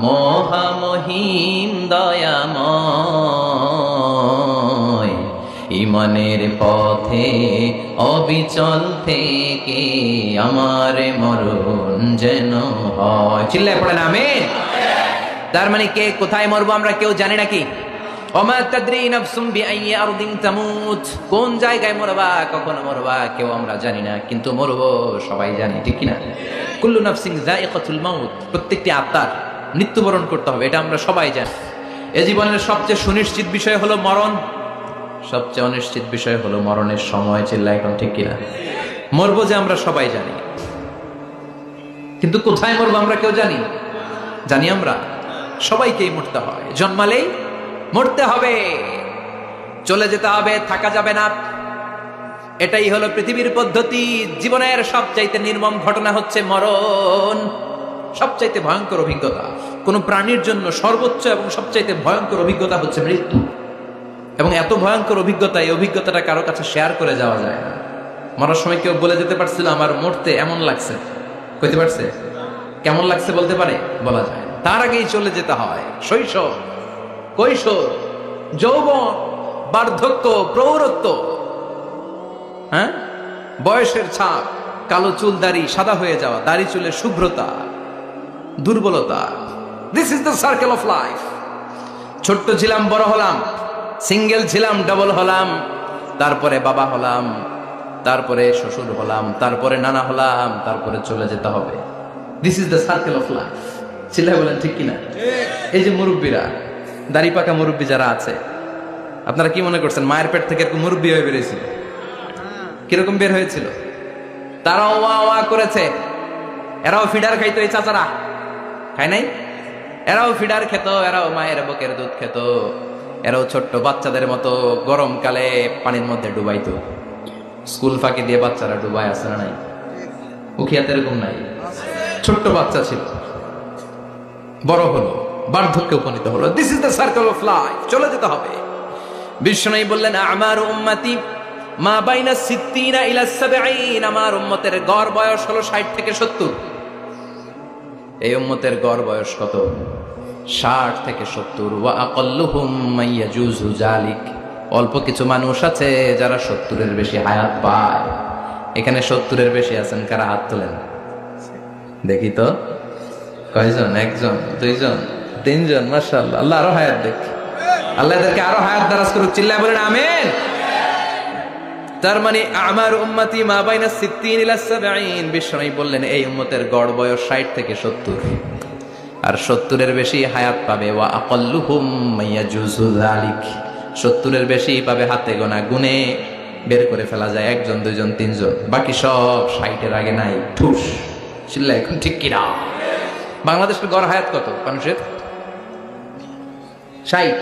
Speaker 1: মহামহিম দয়াময়। ইমানের পথে অবিচল থেকে আমার মরণ যেন হয়। চিল্লায় পড়েন আমিন। তার মানে কে কোথায় মরবো আমরা কেউ জানি নাকি? ওমা তাদরি নাফসুম বিআইয়ি আরদিন তামুত, কোন জায়গায় মরবা, কখন মরবা কেউ আমরা জানি না, কিন্তু মরবো সবাই জানি, ঠিক কিনা? কুল্লু নাফসিন যায়িকাতুল মাউত, প্রত্যেকটি আত্মার মৃত্যুবরণ করতে হবে, এটা আমরা সবাই জানি। এ জীবনের সবচেয়ে সুনিশ্চিত বিষয় হলো মরণ, সবচেয়ে অনিশ্চিত বিষয় হলো মরণের সময়। চিল্লা এখন, ঠিক কিনা? মরবো যে আমরা সবাই জানি, কিন্তু কোথায় মরবো আমরা কেউ জানি? জানি আমরা? সবাইকেই মরতে হয়, জন্মালেই মরতে হবে, চলে যেতে হবে, থাকা যাবে না। এটাই হলো পৃথিবীর পদ্ধতি। জীবনের সবচাইতে নির্মম ঘটনা হচ্ছে মরণ, সবচাইতে ভয়ঙ্কর অভিজ্ঞতা। কোন প্রাণীর জন্য সর্বোচ্চ এবং সবচাইতে ভয়ঙ্কর অভিজ্ঞতা হচ্ছে মৃত্যু। এবং এত ভয়ঙ্কর অভিজ্ঞতা, এই অভিজ্ঞতাটা কারো কাছে শেয়ার করে যাওয়া যায় না। মরার সময় কেউ বলে যেতে পারছিল আমার মরতে এমন লাগছে, কইতে পারছে? কেমন লাগছে বলতে পারে? বলা যায় না। তার আগেই চলে যেতে হয় শৈশব, কৈশোর, যৌবন, বার্ধক্য, প্রৌঢ়ত্ব, হ্যাঁ, বয়সের ছাপ, কালো চুল দাড়ি সাদা হয়ে যাওয়া, দাড়ি চুলের শুভ্রতা, দুর্বলতা। This is the circle of life. ছোট্ট ছিলাম, বড় হলাম, সিঙ্গেল ছিলাম, ডাবল হলাম, তারপরে বাবা হলাম, তারপরে শ্বশুর হলাম, তারপরে নানা হলাম, তারপরে চলে যেতে হবে। This is the circle of life. চিল্লায় বলেন ঠিক কিনা? এই যে মুরব্বীরা, দাড়ি পাকা মুরব্বী যারা আছে, আপনারা কি মনে করছেন মায়ের পেট থেকে এরকম মুরব্বী হয়ে বেরিয়েছিল? কিরকম বের হয়েছিল? তারাও ওয়া ওয়া করেছে। এরাও ফিডার খাইতো, এই চাচারা খায় নাই? এরাও ফিডার খেত, এরাও মায়ের বুকের দুধ খেত, এরাও ছোট্ট বাচ্চাদের মতো গরমকালে পানির মধ্যে ডুবাইতো। স্কুল ফাঁকি দিয়ে বাচ্চারা ডুবাই, আছে না নাই? উখিয়াতে এরকম নাই? ছোট্ট বাচ্চা ছিল, বড় হলো, বার্ধক্যে উপনীত হলো। This is the circle of life. চলে যেতে হবে। বিশ্বনবী বললেন আমার উম্মতি মা বাইনা 60 ইলা 70। আমার উম্মতের গড় বয়স হলো 60 থেকে 70। এই উম্মতের গড় বয়স কত? 60 থেকে 70। ওয়া আকাল্লুহুম মাইয়াজুজু জালিক। অল্প কিছু মানুষ আছে যারা 70-এর বেশি হায়াত পায়। এখানে 70-এর বেশি আছেন কারা? হাত তোলেন দেখি তো। কয়জন? একজন, দুইজন, তিনজন। মাশাআল্লাহ, আল্লাহ আরো হায়াত দেখ। আল্লাহ এদেরকে আরো হায়াত দারাজ করুক। চিল্লায় বলেন আমিন। তার মানে আমার উম্মতি মা বাইনা 60 ইলা 70। বিশ্বনবী বললেন এই উম্মতের গড় বয়স 60 থেকে 70, আর 70-এর বেশি হায়াত পাবে। ওয়া আকাল্লুহুম মাইয়াজুজু যালিক। 70-এর বেশি পাবে হাতে গোনা, গুনে বের করে ফেলা যায় একজন, দুইজন, তিনজন। বাকি সব 60-এর আগে নাই। ঠুস। চিল্লায় এখন ঠিক কিনা? বাংলাদেশের গড় হায়াত কত মানুষের? 60।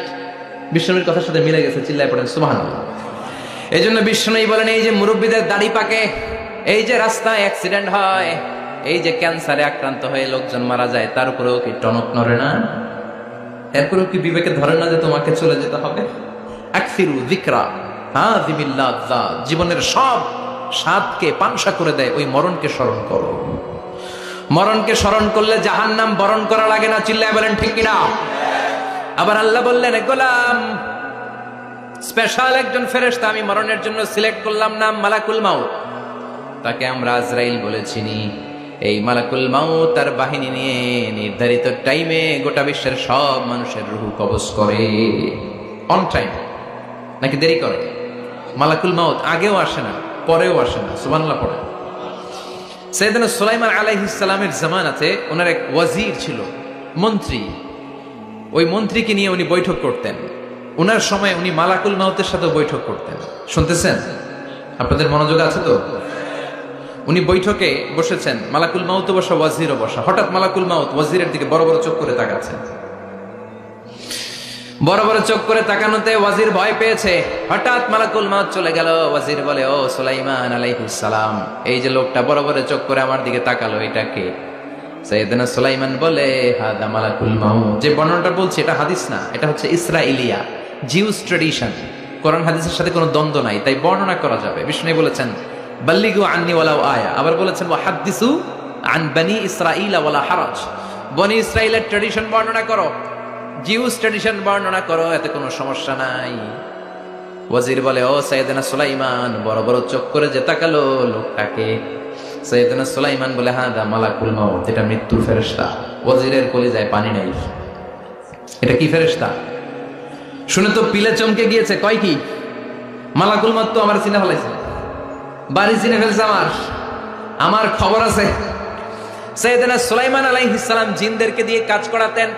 Speaker 1: বিশ্বনবীর কথার সাথে মিলে গেছে। চিল্লায় পড়েন সুবহানাল্লাহ। এই জন্য বিশ্বনবী বলেন এই যে মুরব্বীদের দাড়ি পাকে, এই যে রাস্তায় অ্যাক্সিডেন্ট হয়, এই যে ক্যান্সারে আক্রান্ত হয়ে লোকজন মারা যায়, তার উপরেও কি টনক নড়ে না? এরপরেও কি বিবেকে ধরে না যে তোমাকে চলে যেতে হবে? আকসিরু যিকরা হাযিমিল লাযযাত। জীবনের সব স্বাদকে পানসা করে দেয় ওই মরণকে স্মরণ করো। মরণকে স্মরণ করলে জাহান্নাম বরণ করা লাগে না। চিল্লায় বলেন ঠিক কিনা? আবার আল্লাহ বললেন গোলাম, স্পেশাল একজন ফেরেশতা আমি মরণের জন্য সিলেক্ট করলাম, নাম মালাকুল মাউত। তাকে আমরা আজরাইল বলেছিনি। এই মালাকুল মাউত তার বাহিনী নিয়ে নির্ধারিত টাইমে গোটা বিশ্বের সব মানুষের রূহ কবজ করে। অন টাইম নাকি দেরি করে? মালাকুল মাউত আগেও আসে না, পরেও আসে না। সুবহানাল্লাহ পড়ে। সাইয়েদনা সুলাইমান আলাইহিস সালামের জামানাতে ওনার এক ওয়াজির ছিল, মন্ত্রী। ওই মন্ত্রীকে নিয়ে উনি বৈঠক করতেন। উনার সময় উনি মালাকুল মাউতের সাথে বৈঠক করতেন। শুনতেছেন? আপনাদের মনোযোগ আছে তো? উনি বৈঠকে বসেছেন, মালাকুল মাউতও বসা, ওয়াজিরও বসা। হঠাৎ মালাকুল মাউত ওয়াজিরের দিকে বড় বড় চোখ করে তাকাচ্ছেন। বড় বড় চোখ করে তাকানোতে ওয়াজির ভয় পেয়েছে। হঠাৎ মালাকুল মাউত চলে গেল। ওয়াজির বলে, ও সুলাইমান আলাইহিস সালাম, এই যে লোকটা বড় বড় চোখ করে আমার দিকে তাকালো, এটা কে? সাইয়েদনা সুলাইমান বলে, হাদা মালাকুল মাউত। যে বর্ণনাটা বলছি এটা হাদিস না, এটা হচ্ছে ইসরাইলিয়া, জিউস ট্র্যাডিশন। কোরআন হাদিসের সাথে কোনো দ্বন্দ্ব নাই, তাই বর্ণনা করা যাবে। বিষ্ণু বলেছেন বাল্লিগু আন্নি ওয়ালাউ আয়া। আবার বলেছেন ওয়া হাদ্দিসু আন বনি ইসরাঈল ওয়ালা হারাজ। বনি ইসরাইলের ট্র্যাডিশন বর্ণনা করো, জিউস ট্র্যাডিশন বর্ণনা করো, এতে কোনো সমস্যা নাই। ওয়াজির বলে, ও সাইয়েদনা সুলাইমান, বড় বড় চোখ করে যে তাকালো লোকটাকে? সাইয়েদনা সুলাইমান বলে, হাদা মালাকুল মাউত, এটা মৃত্যুর ফেরেশতা। ওয়াজিরের কলিজায় পানি নাই। এটা কি ফেরেশতা? শুনে তো পিলে চমকে গিয়েছে। কয় কি? মালাকুল মাউত তো আমার চিনে ফেলাইছে, বাড়ি চিনে ফেলছে, আমার খবর আছে। সাইয়েদনা সুলাইমান আলাইহিস সালাম জিনদেরকে দিয়ে কাজ করাতেন,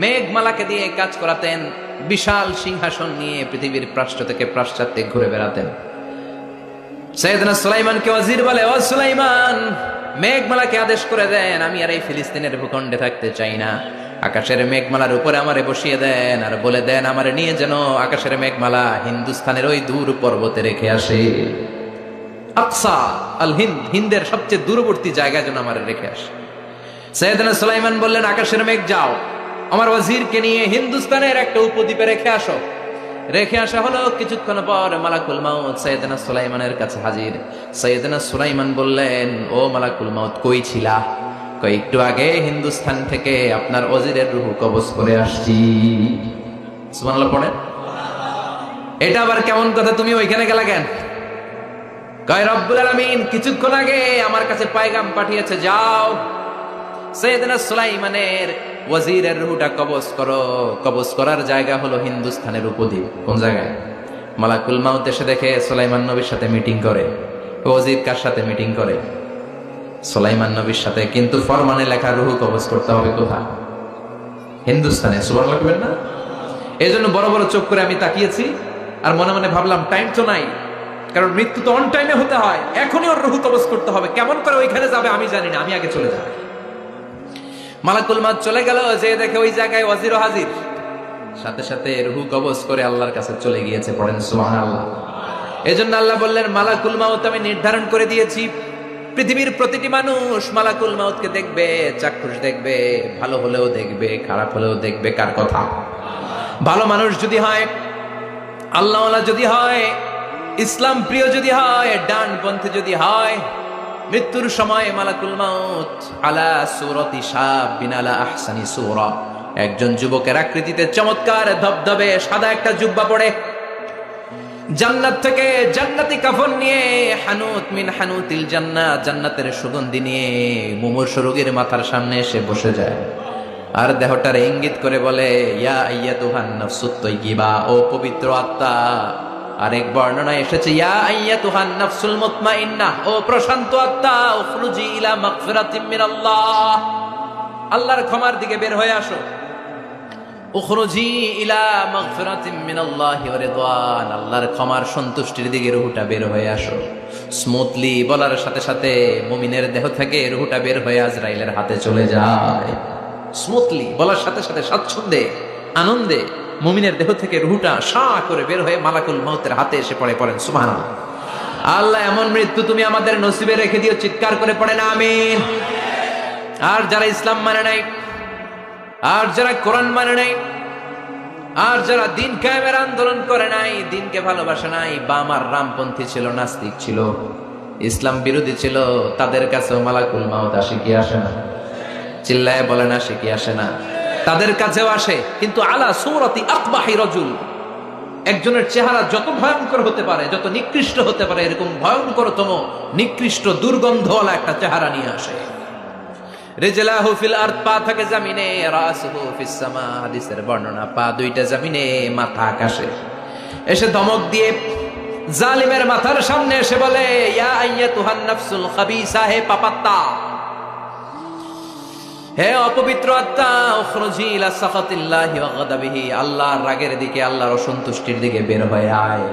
Speaker 1: মেঘমালাকে দিয়ে কাজ করাতেন, বিশাল সিংহাসন নিয়ে পৃথিবীর প্রাচ্য থেকে পাশ্চাত্যে ঘুরে বেড়াতেন। সাইয়েদনা সুলাইমানকে ওয়াজির বলে, ও সুলাইমান, মেঘমালাকে আদেশ করে দেন, আমি আর এই ফিলিস্তিনের ভূখণ্ডে থাকতে চাই না। আকাশের মেঘমালার উপরে আমারে বসিয়ে দেন, আর বলে দেন আমারে নিয়ে যেন আকাশের মেঘমালা হিন্দুস্তানের ওই দূর পর্বতে রেখে আসে। আকসা আল হিন্দ, হিন্দের সবচেয়ে দূরবর্তী জায়গায় যেন আমার রেখে আসে। সাইয়েদনা সুলাইমান বললেন, আকাশের মেঘ যাও, আমার ওয়াজিরকে নিয়ে হিন্দুস্তানের একটা উপদ্বীপে রেখে আসো। রেখে আসা হলো। কিছুক্ষণ পর মালাকুল মাউত সাইয়েদনা সুলাইমানের কাছে হাজির। সাইয়েদনা সুলাইমান বললেন, ও মালাকুল মাউত, কই ছিলা? কই, একটু আগে হিন্দুস্তান থেকে আপনার ওয়াজিরের রূহ কবজ করে আসছি। সুবহানাল্লাহ পড়েন। এটা আবার কেমন কথা, তুমি ওইখানে গেলা কেন? কয়, রব্বুল আলামিন কিছুক্ষণ আগে আমার কাছে পায়গাম পাঠিয়েছে, যাও সাইয়েদনা সুলাইমানের ওয়াজিরের রূহটা কবজ করো। কবজ করার জায়গা হলো হিন্দুস্তানের উপদ্বীপ। কোন জায়গায়? মালাকুল মাউত এসে দেখে সুলাইমান নবীর সাথে মিটিং করে। ওয়াজির কার সাথে মিটিং করে? সুলাইমান নবীর সাথে। কিন্তু ফরমানে লেখা রূহ কবজ করতে হবে কোথায়? হিন্দুস্তানে। সুবহানাল্লাহ বলবেন না? এই জন্য বড় বড় চোখ করে আমি তাকিয়েছি, আর মনে মনে ভাবলাম, টাইম তো নাই, কারণ মৃত্যু তো অন টাইমে হতে হয়, এখনই ওর রূহ কবজ করতে হবে। কেমন করে ওইখানে যাবে আমি জানি না, আমি আগে চলে যাই। মালাকুল মাউত চলে গেল, যে দেখে ওই জায়গায় ওয়াজিরও হাজির। সাথে সাথে রূহ কবজ করে আল্লাহর কাছে চলে গিয়েছে। পড়েন সুবহানাল্লাহ। এজন্য আল্লাহ বললেন, মালাকুল মাউত আমি নির্ধারণ করে দিয়েছি, পৃথিবীর প্রতিটি মানুষ মালাকুল মাউতকে দেখবে, চাক্ষুষ দেখবে, ভালো হলেও দেখবে, খারাপ হলেও দেখবে। কার কথা? ভালো মানুষ যদি হয়, আল্লাহওয়ালা যদি হয়, ইসলাম প্রিয় যদি হয়, ডানপন্থী যদি হয়, মৃত্যুর সময় মালাকুল মাউত আলা সূরাতি শাবিন আলা আহসানি সূরা, একজন যুবকের আকৃতিতে চমৎকার ধবধবে সাদা একটা জুব্বা পরে, জান্নাত থেকে জান্নাতি কাফন নিয়ে, হানুত মিন হানুতিল জান্নাত, জান্নাতের সুগন্ধি নিয়ে মুমূর্ষু রোগীর মাথার সামনে এসে বসে যায়। আর দেহটার ইঙ্গিত করে বলে, ইয়া আইয়াতুহান নাফসুত তাইয়্যিবা, ও পবিত্র আত্মা। আরেক বর্ণনায় এসেছে, ইয়া আইয়াতুহান নাফসুল মুতমাইন্নাহ, ও প্রশান্ত আত্মা, উখরুজি ইলা মাগফিরাতিম মিনাল্লাহ, আল্লাহর ক্ষমার দিকে বের হয়ে আসো। উখরুজি ইলা মাগফিরাতিম মিনাল্লাহি ওয়া রিদওয়ান, আল্লাহর ক্ষমার সন্তুষ্টির দিকে রূহটা বের হয়ে আসো। স্মুথলি বলার সাথে সাথে মুমিনের দেহ থেকে রূহটা বের হয়ে আজরাইলের হাতে চলে যায়। স্মুথলি বলার সাথে সাথে স্বাচ্ছন্দ্যে, আনন্দে মুমিনের দেহ থেকে রূহটা সা করে বের হয়ে মালাকুল মাউতের হাতে এসে পড়ে। পড়েন সুবহানাল্লাহ। আল্লাহ এমন মৃত্যু তুমি আমাদের নসিবে রেখে দিও, চিৎকার করে পড়েন আমিন। আর যারা ইসলাম মানে নাই, আর যারা কোরআন মানে নাই, আর যারা দিন কায়েমের আন্দোলন করে নাই, দিনকে ভালোবাসে নাই, বাম আর রামপন্থী ছিল, নাস্তিক ছিল, ইসলাম বিরোধী ছিল, তাদের কাছেও মালাকুল মাউত আসে কি আসে না? চিল্লায় বলেন, আসে কি আসে না? তাদের কাছেও আসে, কিন্তু আলা সূরাতি আকবাহি রাজুল, একজনের চেহারা যত ভয়ঙ্কর হতে পারে, যত নিকৃষ্ট হতে পারে, এরকম ভয়ঙ্করতম নিকৃষ্ট দুর্গন্ধওয়ালা একটা চেহারা নিয়ে আসে। রিজলাহু ফিল আরদ, পা থাকে জমিনে, রাসুহু ফিস সামা, হাদিসের বর্ণনা, পা দুইটা জমিনে, মাথা আকাশে। এসে ধমক দিয়ে জালিমের মাথার সামনে এসে বলে, ইয়া আইয়াতুহান নাফসুল খাবিসা, হে পাপাত্তা, হে অপবিত্র আত্মা, উখরুজি ইলা সাখাতিল্লাহি ওয়া গাদাবিহি, আল্লাহর রাগের দিকে, আল্লাহর অসন্তুষ্টির দিকে বের হয়ে আয়।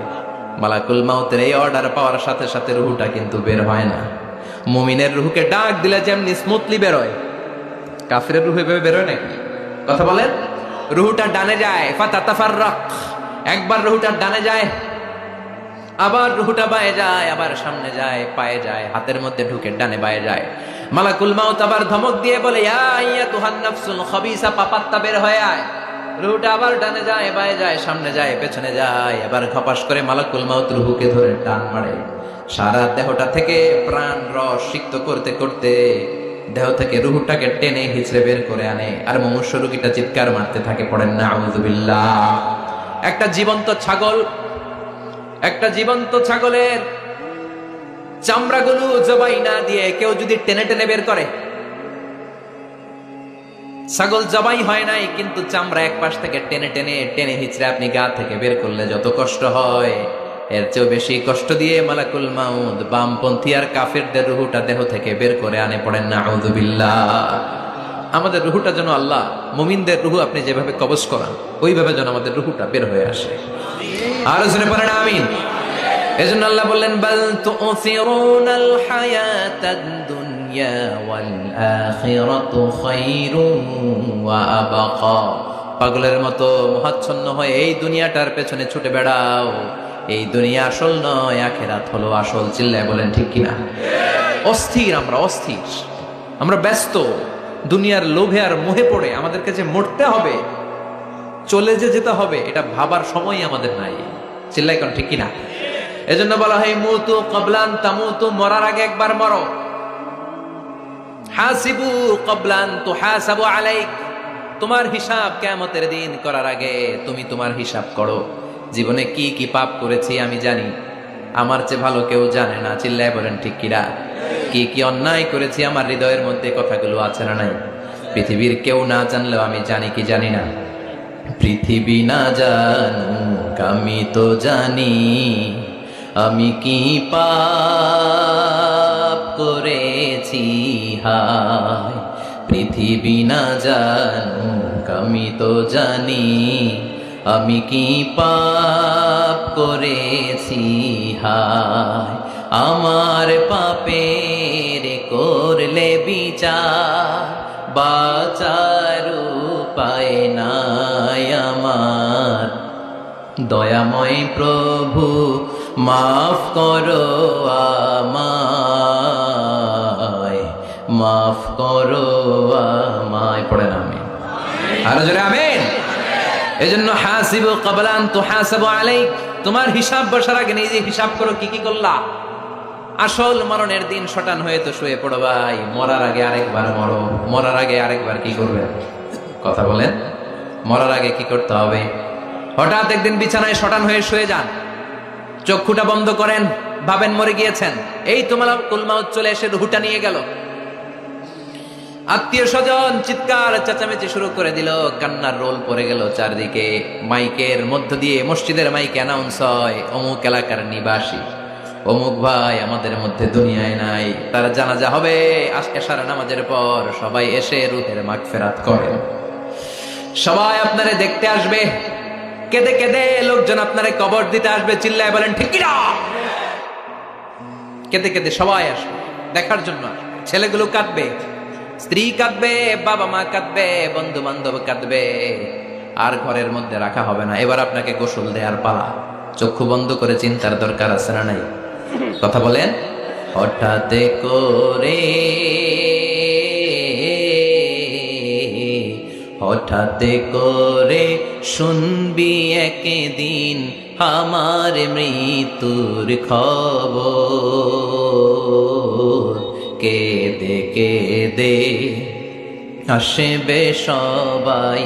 Speaker 1: মালাকুল মাউতের এই অর্ডার পাওয়ার সাথে সাথে রূহটা কিন্তু বের হয় না। মুমিনের রূহকে ডাক দিলে যেমনি স্মুথলি বের হয়, কাফিরের রূহ এভাবে বের হয় নাকি? কথা বলেন। রূহটা ডানে যায়, ফাতাতাফাররাক, একবার রূহটা ডানে যায়, আবার রূহটা বায়ে যায়, আবার সামনে যায়, পায়ে যায়, হাতের মধ্যে ঢুকে ডানে বায়ে যায়। মালাকুল মাউত আবার ধমক দিয়ে বলে, ইয়া আইয়াতুহান নাফসুল খাবিসা, পাপাত্তা, বের হয়ে আয়। রূহটা আবার ডানে যায়, বায়ে যায়, সামনে যায়, পেছনে যায়, আবার খপাস করে মালাকুল মাউত রূহকে ধরে টান মারে। সারা দেহটা থেকে প্রাণ রস সিক্ত করতে করতে দেহ থেকে রূহটাকে টেনে হিচড়ে বের করে আনে। আর মুমূর্ষু রোগীটা চিৎকার মারতে থাকে। পড়েন না আউযুবিল্লাহ। একটা জীবন্ত ছাগলের চামড়াগুলো জবাই না দিয়ে কেউ যদি টেনে টেনে বের করে, ছাগল জবাই হয় নাই কিন্তু চামড়া এক পাশ থেকে টেনে টেনে টেনে হিচড়ে আপনি গা থেকে বের করলে যত কষ্ট হয়, এর চেয়েও বেশি কষ্ট দিয়ে মালাকুল মাউত বামপন্থী আর কাফেরদের রূহটা দেহ থেকে বের করে আনে। পড়েন না আউযুবিল্লাহ। আমাদের রূহটা যেন আল্লাহ, মুমিনদের রূহ আপনি যেভাবে কবজ করান, ওইভাবে যেন আমাদের রূহটা বের হয়ে আসে। আর জোরে পড়েন আমিন। এজন্য আল্লাহ বললেন, বাল তুসিরুনাল হায়াতাদ দুনিয়া ওয়াল আখিরাতু খায়রুন ওয়া আবকা। পাগলের মতো মোহাচ্ছন্ন হয়ে এই দুনিয়াটার পেছনে ছুটে বেড়াও, এই দুনিয়া আসল নয়, আখিরাত হলো আসল। চিল্লায় বলেন ঠিক কিনা? অস্থির, আমরা অস্থির, আমরা ব্যস্ত দুনিয়ার লোভে আর মোহে পড়ে আমাদেরকে যে মরতে হবে, চলে যে যেতে হবে, এটা ভাবার সময় আমাদের নাই। চিল্লাই কোন ঠিক কিনা? এজন্য বলা হয় মুতু ক্বাবলান তামুতু, মরার আগে একবার মরো। হাসিবু ক্বাবলান তুহাসাবু আলাইক, তোমার হিসাব কিয়ামতের দিন করার আগে তুমি তোমার হিসাব করো। জীবনে কি কি পাপ করেছি আমি জানি, আমার চেয়ে ভালো কেউ জানে না। চিল্লায় বলেন ঠিক কিনা? কি কি অন্যায় করেছি আমার হৃদয়ের মধ্যে কথাগুলো আছে না নাই? পৃথিবীর কেউ না জানলেও আমি জানি কি জানি না? পৃথিবী না জানুক আমি তো জানি, আমি কি পাপ করেছি হায়। পৃথিবী না জানুক আমি তো জানি, আমি কি পাপ করেছি হায়। আমার পাপের করলে বিচার, বাঁচার উপায় নাই আমার। দয়াময় প্রভু মাফ করো আমায়, মাফ করো আমায়। পড়েন আমিন, আরো জোরে আমিন। এজন্য হাসিবু ক্বাবলান তুহাসাবু আলাইক, তোমার হিসাব বসার আগে নিজে হিসাব করো কি কি করলা। আসল মরণের দিন শটান হয়ে তো শুয়ে পড়ো ভাই, মরার আগে আরেকবার মরো। মরার আগে আরেকবার কি করবেন? কথা বলেন, মরার আগে কি করতে হবে? হঠাৎ একদিন বিছানায় শটান হয়ে শুয়ে যান, চক্ষুটা বন্ধ করেন, ভাবেন মরে গিয়েছেন। এই তোমার কুলমাউত চলে এসে রুহুটা নিয়ে গেল। আত্মীয় স্বজন চিৎকার চেঁচামেচি শুরু করে দিল, কান্নার রোল পড়ে গেল চারদিকে। মাইকের মধ্য দিয়ে, মসজিদের মাইকে অ্যানাউন্স হয়, অমুক এলাকার নিবাসী অমুক ভাই আমাদের মধ্যে দুনিয়ায় নাই, তার জানাজা হবে এশার নামাজের পর। সবাই এসে রুহের মাগফিরাত করেন। সবাই আপনারে দেখতে আসবে, কেঁদে কেঁদে লোকজন আপনারে কবর দিতে আসবে। চিল্লায় বলেন ঠিক কিনা? কেঁদে কেঁদে সবাই আসবে দেখার জন্য। ছেলেগুলো কাঁদবে, স্ত্রী কাঁদবে, বাবা মা কাঁদবে, বন্ধু বান্ধব কাঁদবে। আর ঘরের মধ্যে রাখা হবে না। এবার আপনাকে গোসল দেওয়ার পালা। চক্ষু বন্ধ করে চিন্তার দরকার আছে না নাই? কথা বলেন। হঠাৎ করে, হঠাৎ করে শুনবি একদিন আমার মৃত্যুর খবর। কেঁদে কেঁদে আসবে সবাই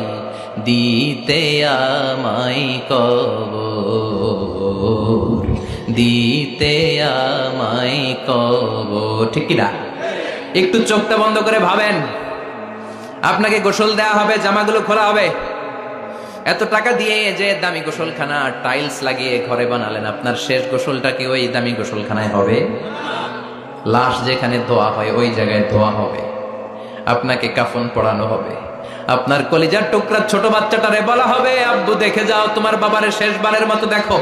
Speaker 1: দিতে আমায় কবর, দিতে আমায় কবর। ঠিক কিনা? একটু চোখটা বন্ধ করে ভাবেন, আপনাকে গোসল দেওয়া হবে, জামাগুলো খোলা হবে। এত টাকা দিয়ে যে দামি গোসলখানা টাইলস লাগিয়ে ঘরে বানালেন, আপনার শেষ গোসলটা কি ওই দামি গোসলখানায় হবে? লাশ যেখানে ধোয়া হয় ওই জায়গায় ধোয়া হবে। আপনাকে কাফন পরানো হবে। আপনার কলিজার টুকরা ছোট বাচ্চাটারে বলা হবে, আব্বু দেখে যাও তোমার বাবারে শেষবারের মতো দেখো।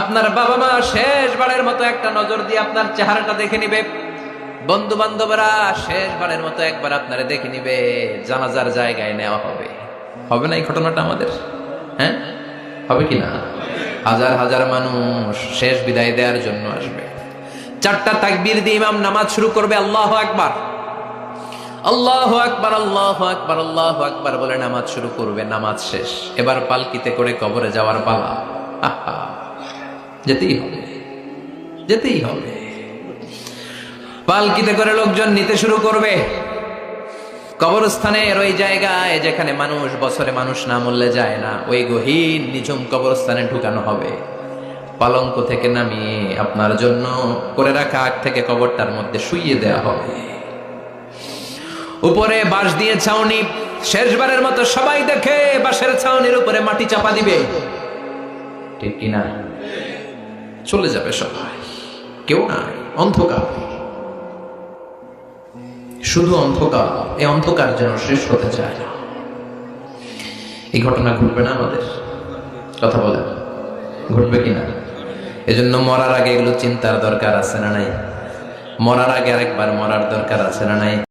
Speaker 1: আপনার বাবা মা শেষবারের মতো একটা নজর দিয়ে আপনার চেহারাটা দেখে নিবে। বন্ধু বান্ধবরা শেষবারের মতো একবার আপনারে দেখে নিবে। জানাজার জায়গায় নেওয়া হবে। হবে না এই ঘটনাটা আমাদের? হ্যাঁ, হবে কিনা? হাজার হাজার মানুষ শেষ বিদায় দেওয়ার জন্য আসবে। চারটা তাকবীর দিয়ে ইমাম নামাজ শুরু করবে। আল্লাহু আকবার, আল্লাহু আকবার, আল্লাহু আকবার, আল্লাহু আকবার বলে নামাজ শুরু করবে। নামাজ শেষ। এবার পালকিতে করে কবরে যাওয়ার পালা। আহা, যেতেই হবে, যেতেই হবে। পালকিতে করে লোকজন নিতে শুরু করবে। কবরস্থানের ওই জায়গায় যেখানে মানুষ বছরে মানুষ না মরলে যায় না, ওই গহীন নিঝুম কবরস্থানে ঢুকানো হবে। পালঙ্ক থেকে নামিয়ে আপনার জন্য করে রাখা আগ থেকে কবরটার মধ্যে শুইয়ে দেয়া হবে। উপরে বাঁশ দিয়ে ছাউনি, শেষবারের মতো সবাই দেখে বাঁশের ছাউনির উপরে মাটি চাপা দিবে। ঠিক কিনা? চলে যাবে সবাই, কেউ নাই, অন্ধকার, শুধু অন্ধকার। এই অন্ধকার যেন শেষ হতে চায় না। এই ঘটনা ঘটবে না আমাদের? কথা বলেন, ঘটবে কিনা? এজন্য মরার আগে এগুলো চিন্তার দরকার আছে না নাই? মরার আগে আরেকবার মরার দরকার আছে না নাই?